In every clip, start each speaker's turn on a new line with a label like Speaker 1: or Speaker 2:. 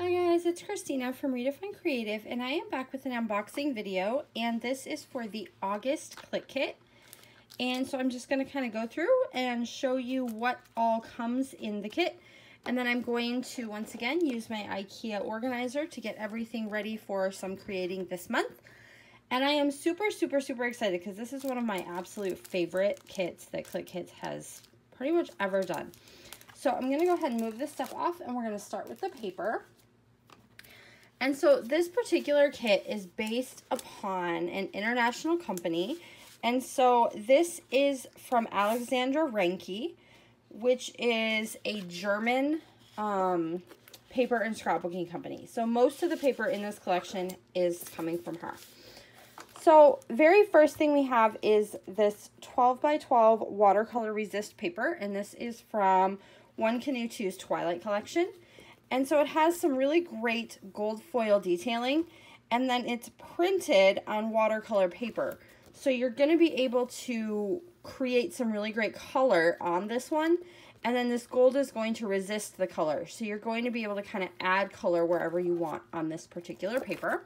Speaker 1: Hi guys, it's Khristina from Redefine Creative, and I am back with an unboxing video, and this is for the August Clique Kit. And so I'm just going to kind of go through and show you what all comes in the kit, and then I'm going to once again use my IKEA organizer to get everything ready for some creating this month. And I am super excited because this is one of my absolute favorite kits that Clique Kits has pretty much ever done. So I'm going to go ahead and move this stuff off, and we're going to start with the paper. And so this particular kit is based upon an international company. And so this is from Alexandra Renke, which is a German paper and scrapbooking company. So most of the paper in this collection is coming from her. So very first thing we have is this 12 by 12 watercolor resist paper. And this is from One Canoe 2's Twilight collection. And so it has some really great gold foil detailing, and then it's printed on watercolor paper. So you're going to be able to create some really great color on this one, and then this gold is going to resist the color. So you're going to be able to kind of add color wherever you want on this particular paper.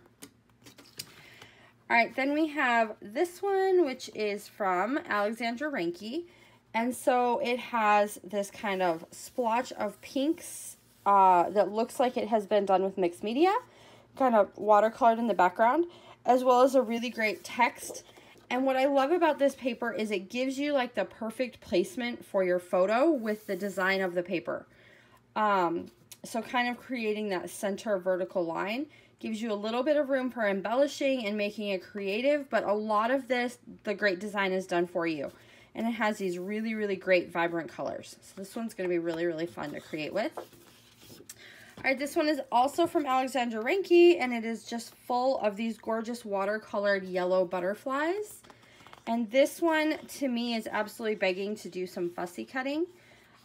Speaker 1: All right, then we have this one, which is from Alexandra Renke. And so it has this kind of splotch of pinks that looks like it has been done with mixed media, kind of watercolored in the background, as well as a really great text. And what I love about this paper is it gives you like the perfect placement for your photo with the design of the paper. So kind of creating that center vertical line gives you a little bit of room for embellishing and making it creative, but a lot of this, the great design is done for you. And it has these really great vibrant colors. So this one's going to be really fun to create with. All right, this one is also from Alexandra Renke, and it is just full of these gorgeous watercolored yellow butterflies. And this one, to me, is absolutely begging to do some fussy cutting.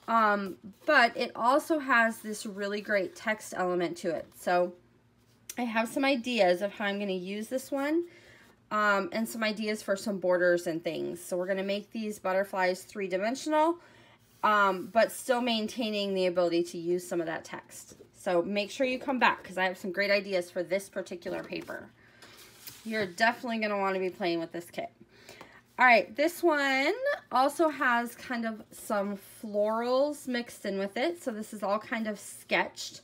Speaker 1: But it also has this really great text element to it. So I have some ideas of how I'm going to use this one, and some ideas for some borders and things. So we're going to make these butterflies three-dimensional, but still maintaining the ability to use some of that text. So make sure you come back because I have some great ideas for this particular paper. You're definitely going to want to be playing with this kit. All right, this one also has kind of some florals mixed in with it. So this is all kind of sketched.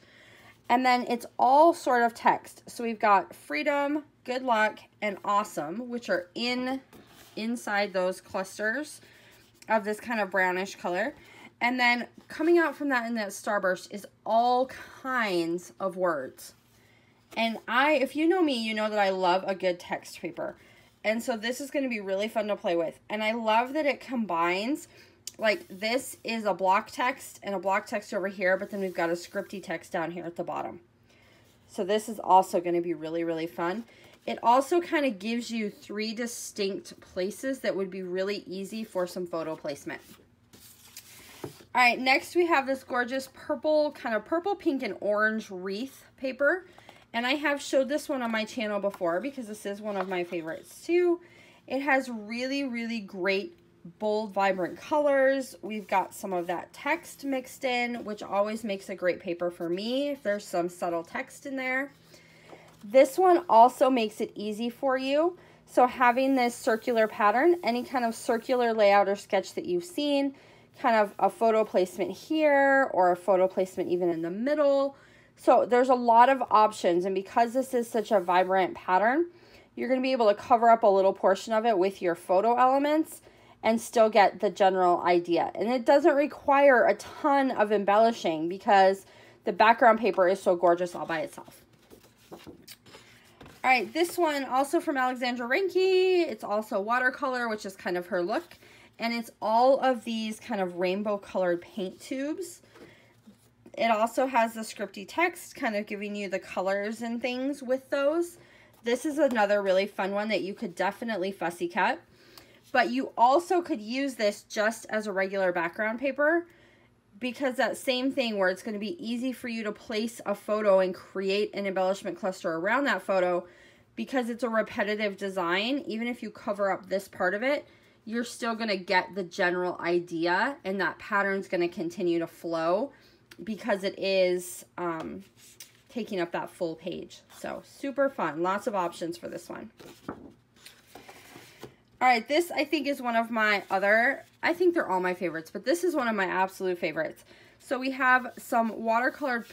Speaker 1: And then it's all sort of text. So we've got freedom, good luck, and awesome, which are inside those clusters of this kind of brownish color. And then coming out from that in that starburst is all kinds of words. And if you know me, you know that I love a good text paper. And so this is going to be really fun to play with. And I love that it combines, like this is a block text and a block text over here, but then we've got a scripty text down here at the bottom. So this is also going to be really fun. It also kind of gives you three distinct places that would be really easy for some photo placement. All right, next we have this gorgeous purple, kind of purple, pink, and orange wreath paper. And I have showed this one on my channel before because this is one of my favorites too. It has really great, bold, vibrant colors. We've got some of that text mixed in, which always makes a great paper for me if there's some subtle text in there. This one also makes it easy for you. So having this circular pattern, any kind of circular layout or sketch that you've seen, kind of a photo placement here or a photo placement even in the middle. So there's a lot of options, and because this is such a vibrant pattern, you're going to be able to cover up a little portion of it with your photo elements and still get the general idea. And it doesn't require a ton of embellishing because the background paper is so gorgeous all by itself. All right, this one also from Alexandra Renke. It's also watercolor, which is kind of her look. And it's all of these kind of rainbow colored paint tubes. It also has the scripty text kind of giving you the colors and things with those. This is another really fun one that you could definitely fussy cut. But you also could use this just as a regular background paper because that same thing where it's going to be easy for you to place a photo and create an embellishment cluster around that photo because it's a repetitive design. Even if you cover up this part of it, you're still going to get the general idea, and that pattern's going to continue to flow because it is taking up that full page. So super fun. Lots of options for this one. All right, this I think is one of my other, I think they're all my favorites, but this is one of my absolute favorites. So we have some watercolored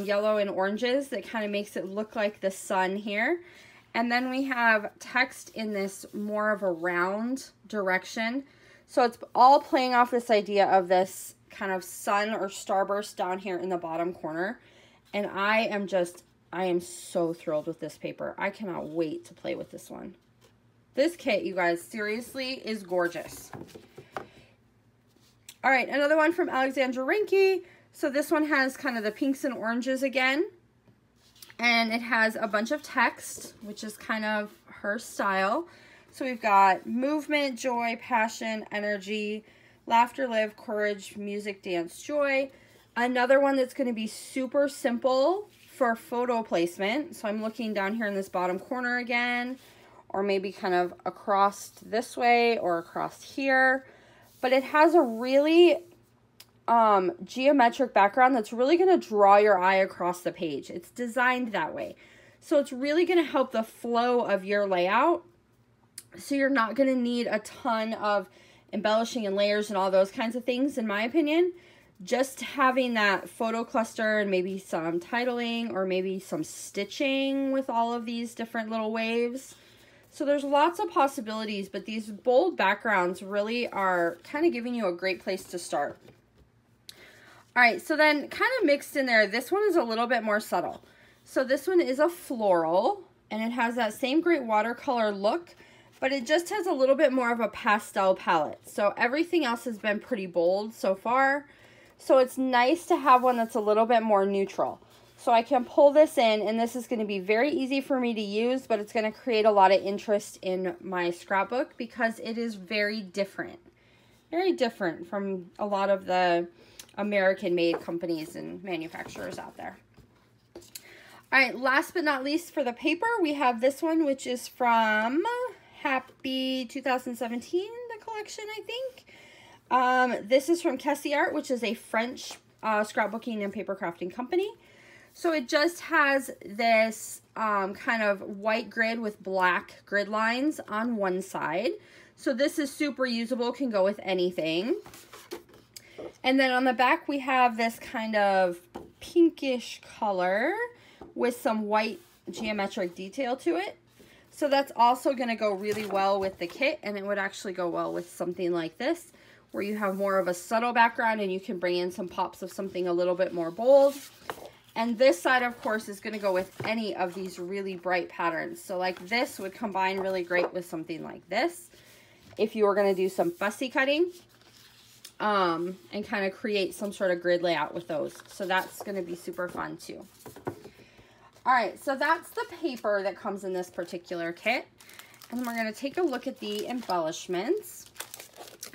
Speaker 1: yellow and oranges that kind of makes it look like the sun here. And then we have text in this more of a round direction. So it's all playing off this idea of this kind of sun or starburst down here in the bottom corner. And I am so thrilled with this paper. I cannot wait to play with this one. This kit, you guys, seriously is gorgeous. All right, another one from Alexandra Renke. So this one has kind of the pinks and oranges again. And it has a bunch of text, which is kind of her style. So we've got movement, joy, passion, energy, laughter, live, courage, music, dance, joy. Another one that's going to be super simple for photo placement. So I'm looking down here in this bottom corner again, or maybe kind of across this way or across here. But it has a really geometric background that's really going to draw your eye across the page. It's designed that way. So it's really going to help the flow of your layout. So you're not going to need a ton of embellishing and layers and all those kinds of things, in my opinion. Just having that photo cluster and maybe some titling or maybe some stitching with all of these different little waves. So there's lots of possibilities, but these bold backgrounds really are kind of giving you a great place to start. All right, so then kind of mixed in there, this one is a little bit more subtle. So this one is a floral, and it has that same great watercolor look, but it just has a little bit more of a pastel palette. So everything else has been pretty bold so far. So it's nice to have one that's a little bit more neutral. So I can pull this in, and this is going to be very easy for me to use, but it's going to create a lot of interest in my scrapbook because it is very different from a lot of the American-made companies and manufacturers out there. All right, last but not least for the paper, we have this one, which is from Happy 2017, the collection, I think. This is from Kessie Art, which is a French scrapbooking and paper crafting company. So it just has this kind of white grid with black grid lines on one side. So this is super usable, can go with anything. And then on the back we have this kind of pinkish color with some white geometric detail to it. So that's also going to go really well with the kit, and it would actually go well with something like this, where you have more of a subtle background and you can bring in some pops of something a little bit more bold. And this side, of course, is going to go with any of these really bright patterns. So like this would combine really great with something like this, if you were going to do some fussy cutting, and kind of create some sort of grid layout with those. So that's going to be super fun too. All right, so that's the paper that comes in this particular kit. And we're going to take a look at the embellishments.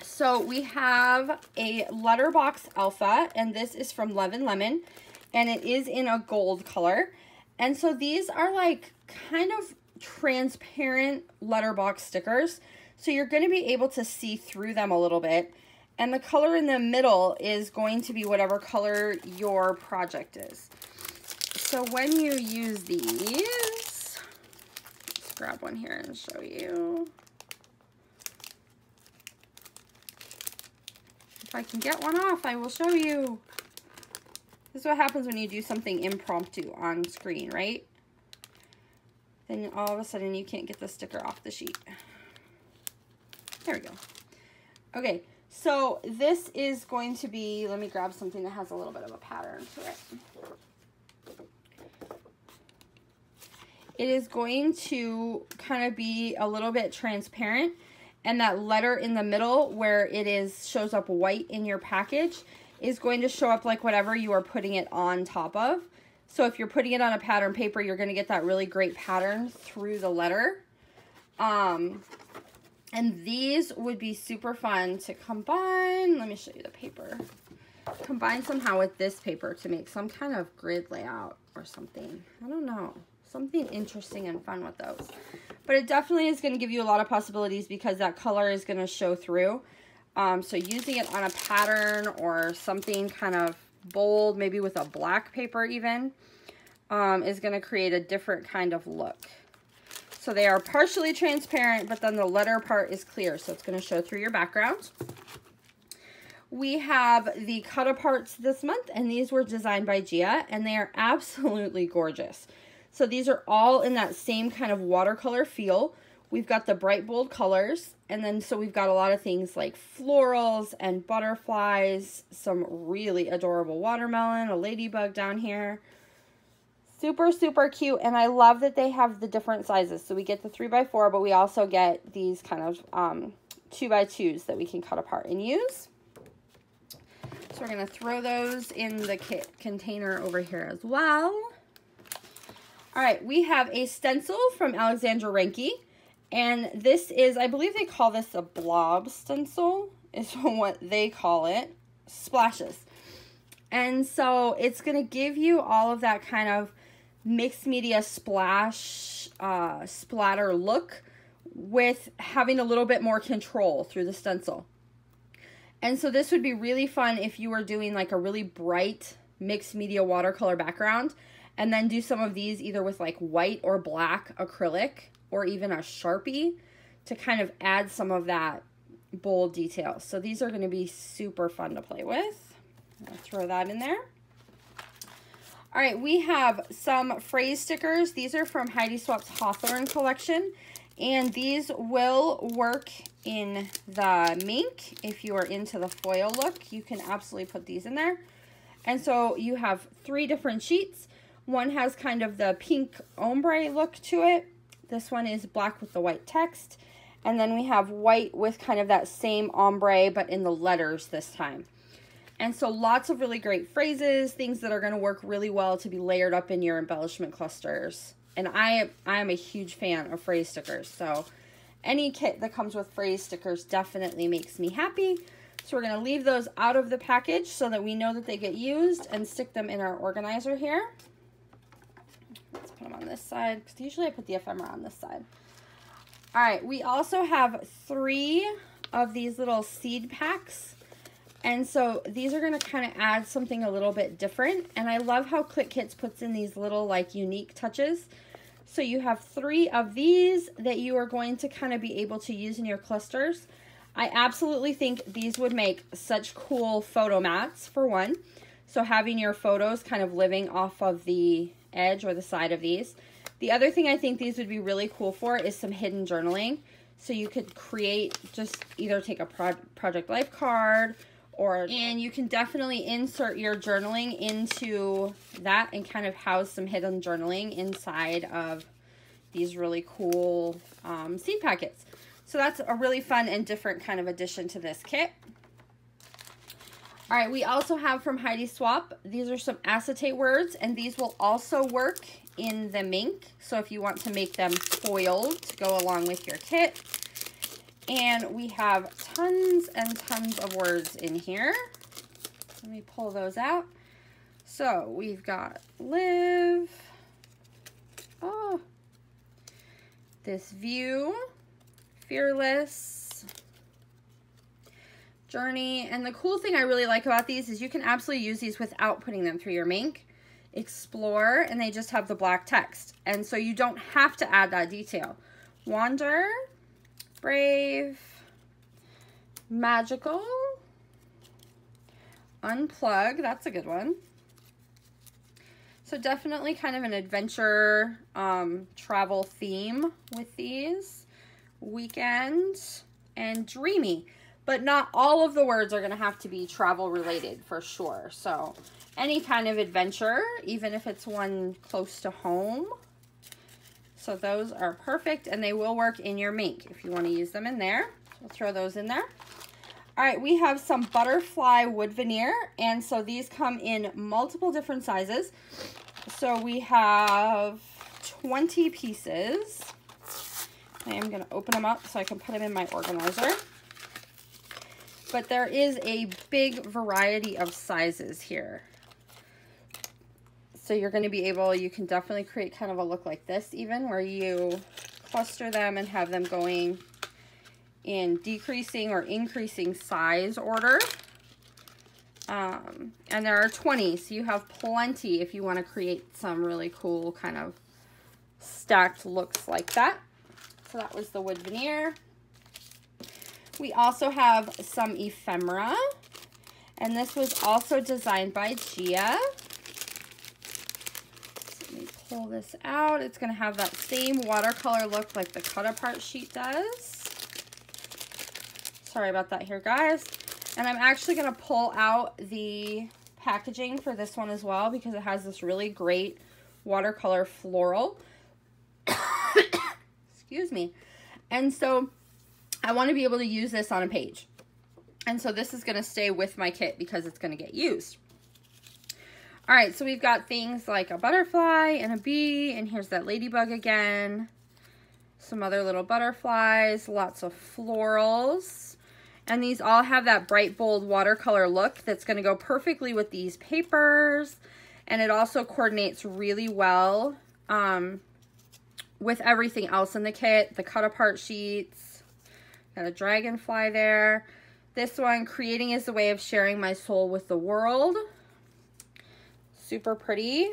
Speaker 1: So we have a letterbox alpha, and this is from Love & Lemon, and it is in a gold color. And so these are like kind of transparent letterbox stickers. So you're going to be able to see through them a little bit. And the color in the middle is going to be whatever color your project is. So when you use these, let's grab one here and show you. If I can get one off, I will show you. This is what happens when you do something impromptu on screen, right? Then all of a sudden you can't get the sticker off the sheet. There we go. Okay, so this is going to be, let me grab something that has a little bit of a pattern to it. It is going to kind of be a little bit transparent, and that letter in the middle where it is shows up white in your package is going to show up like whatever you are putting it on top of. So if you're putting it on a pattern paper, you're going to get that really great pattern through the letter. And these would be super fun to combine. Let me show you the paper. Combine somehow with this paper to make some kind of grid layout or something. I don't know. Something interesting and fun with those. But it definitely is going to give you a lot of possibilities because that color is going to show through. So using it on a pattern or something kind of bold, maybe with a black paper even, is going to create a different kind of look. So they are partially transparent, but then the letter part is clear, so it's going to show through your background. We have the cut aparts this month, and these were designed by Gia, and they are absolutely gorgeous. So these are all in that same kind of watercolor feel. We've got the bright, bold colors, and then so we've got a lot of things like florals and butterflies, some really adorable watermelon, a ladybug down here. Super, super cute, and I love that they have the different sizes. So we get the 3x4, but we also get these kind of 2x2s that we can cut apart and use. So we're going to throw those in the kit container over here as well. All right, we have a stencil from Alexandra Renke, and this is, I believe they call this a blob stencil, is what they call it, splashes. And so it's going to give you all of that kind of mixed media splash, splatter look with having a little bit more control through the stencil. And so this would be really fun if you were doing like a really bright mixed media watercolor background, and then do some of these either with like white or black acrylic or even a Sharpie to kind of add some of that bold detail. So these are going to be super fun to play with. I'll throw that in there. All right, we have some phrase stickers. These are from Heidi Swap's Hawthorne collection, and these will work in the mink. If you are into the foil look, you can absolutely put these in there. And so you have 3 different sheets. One has kind of the pink ombre look to it. This one is black with the white text. And then we have white with kind of that same ombre, but in the letters this time. And so lots of really great phrases, things that are going to work really well to be layered up in your embellishment clusters. And I am a huge fan of phrase stickers. So any kit that comes with phrase stickers definitely makes me happy. So we're going to leave those out of the package so that we know that they get used, and stick them in our organizer here. Let's put them on this side, because usually I put the ephemera on this side. All right, we also have 3 of these little seed packs. And so these are going to kind of add something a little bit different. And I love how Clique Kits puts in these little like unique touches. So you have 3 of these that you are going to kind of be able to use in your clusters. I absolutely think these would make such cool photo mats, for one. So having your photos kind of living off of the edge or the side of these. The other thing I think these would be really cool for is some hidden journaling. So you could create, just either take a Project Life card, and you can definitely insert your journaling into that and kind of house some hidden journaling inside of these really cool seed packets. So that's a really fun and different kind of addition to this kit. All right, we also have from Heidi Swap, these are some acetate words, and these will also work in the mink. So if you want to make them foiled to go along with your kit. And we have tons and tons of words in here. Let me pull those out. So we've got live, this view, fearless, journey. And the cool thing I really like about these is you can absolutely use these without putting them through your mink. Explore, and they just have the black text. And so you don't have to add that detail. Wander, brave, magical, unplug, that's a good one. So definitely kind of an adventure travel theme with these. Weekend and dreamy. But not all of the words are going to have to be travel related for sure. So any kind of adventure, even if it's one close to home. So those are perfect, and they will work in your mink if you want to use them in there. So we'll throw those in there. All right, we have some butterfly wood veneer, and so these come in multiple different sizes. So we have 20 pieces. I am going to open them up so I can put them in my organizer. But there is a big variety of sizes here. So you're going to be able, you can definitely create kind of a look like this even, where you cluster them and have them going in decreasing or increasing size order. And there are 20, so you have plenty if you want to create some really cool kind of stacked looks like that. So that was the wood veneer. We also have some ephemera, and this was also designed by Gia. So let me pull this out. It's going to have that same watercolor look like the cut apart sheet does. Sorry about that here, guys. And I'm actually going to pull out the packaging for this one as well because it has this really great watercolor floral. Excuse me. And so I want to be able to use this on a page. And so this is going to stay with my kit because it's going to get used. All right, so we've got things like a butterfly and a bee, and here's that ladybug again. Some other little butterflies, lots of florals. And these all have that bright, bold watercolor look that's going to go perfectly with these papers. And it also coordinates really well with everything else in the kit. The cut apart sheets. Got a dragonfly there. This one, creating is the way of sharing my soul with the world. Super pretty.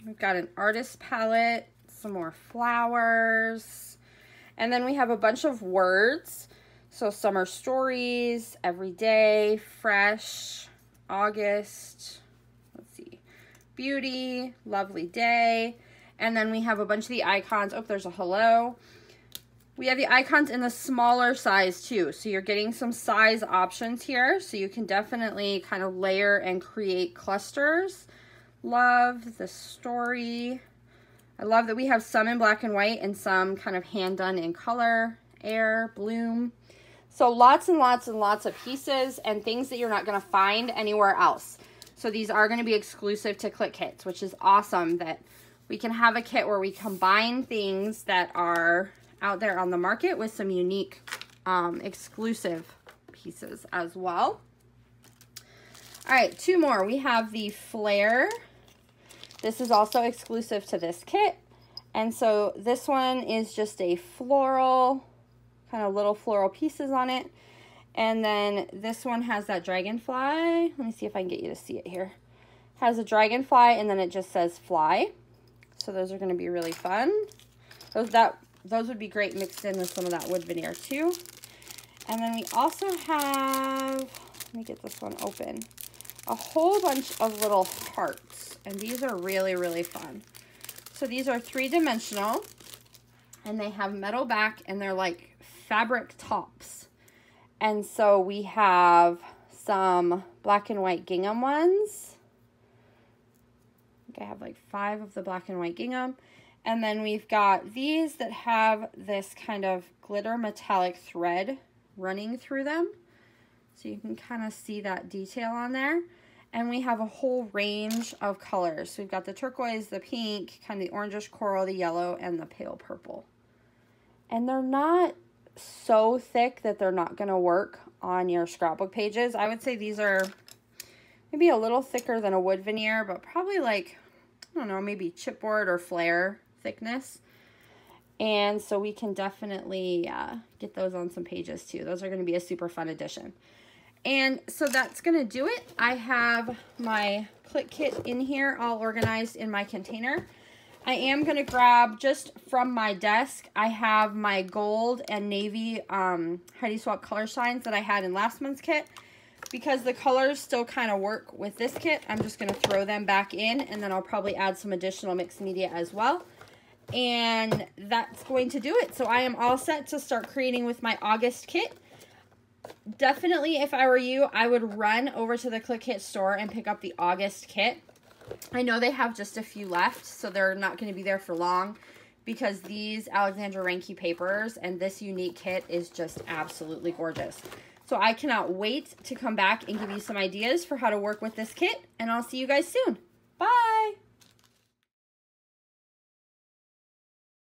Speaker 1: We've got an artist palette, some more flowers. And then we have a bunch of words. So summer stories, everyday, fresh, August, let's see, beauty, lovely day. And then we have a bunch of the icons. Oh, there's a hello. We have the icons in the smaller size too. So you're getting some size options here. So you can definitely kind of layer and create clusters. Love the story. I love that we have some in black and white and some kind of hand done in color, air, bloom. So lots and lots and lots of pieces and things that you're not going to find anywhere else. So these are going to be exclusive to Clique Kits, which is awesome that we can have a kit where we combine things that are out there on the market with some unique exclusive pieces as well. All right, two more. We have the flare. This is also exclusive to this kit. And so this one is just a floral, kind of little floral pieces on it. And then this one has that dragonfly. Let me see if I can get you to see it here. Has a dragonfly and then it just says fly. So those are going to be really fun. Those would be great mixed in with some of that wood veneer too. And then we also have, let me get this one open, a whole bunch of little hearts. And these are really, really fun. So these are 3-dimensional and they have metal back and they're like fabric tops. And so we have some black and white gingham ones. I have like 5 of the black and white gingham. And then we've got these that have this kind of glitter metallic thread running through them. So you can kind of see that detail on there. And we have a whole range of colors. So we've got the turquoise, the pink, kind of the orangish coral, the yellow, and the pale purple. And they're not so thick that they're not going to work on your scrapbook pages. I would say these are maybe a little thicker than a wood veneer, but probably like, I don't know, maybe chipboard or flare thickness. And so we can definitely get those on some pages too. Those are going to be a super fun addition. And so that's going to do it. I have my Clique Kit in here all organized in my container. I am going to grab just from my desk, I have my gold and navy Heidi Swap color shines that I had in last month's kit. Because the colors still kind of work with this kit, I'm just going to throw them back in, and then I'll probably add some additional mixed media as well. And that's going to do it. So I am all set to start creating with my August kit. Definitely, if I were you, I would run over to the Clique Kit store and pick up the August kit. I know they have just a few left, so they're not going to be there for long because these Alexandra Renke papers and this unique kit is just absolutely gorgeous. So I cannot wait to come back and give you some ideas for how to work with this kit, and I'll see you guys soon. Bye!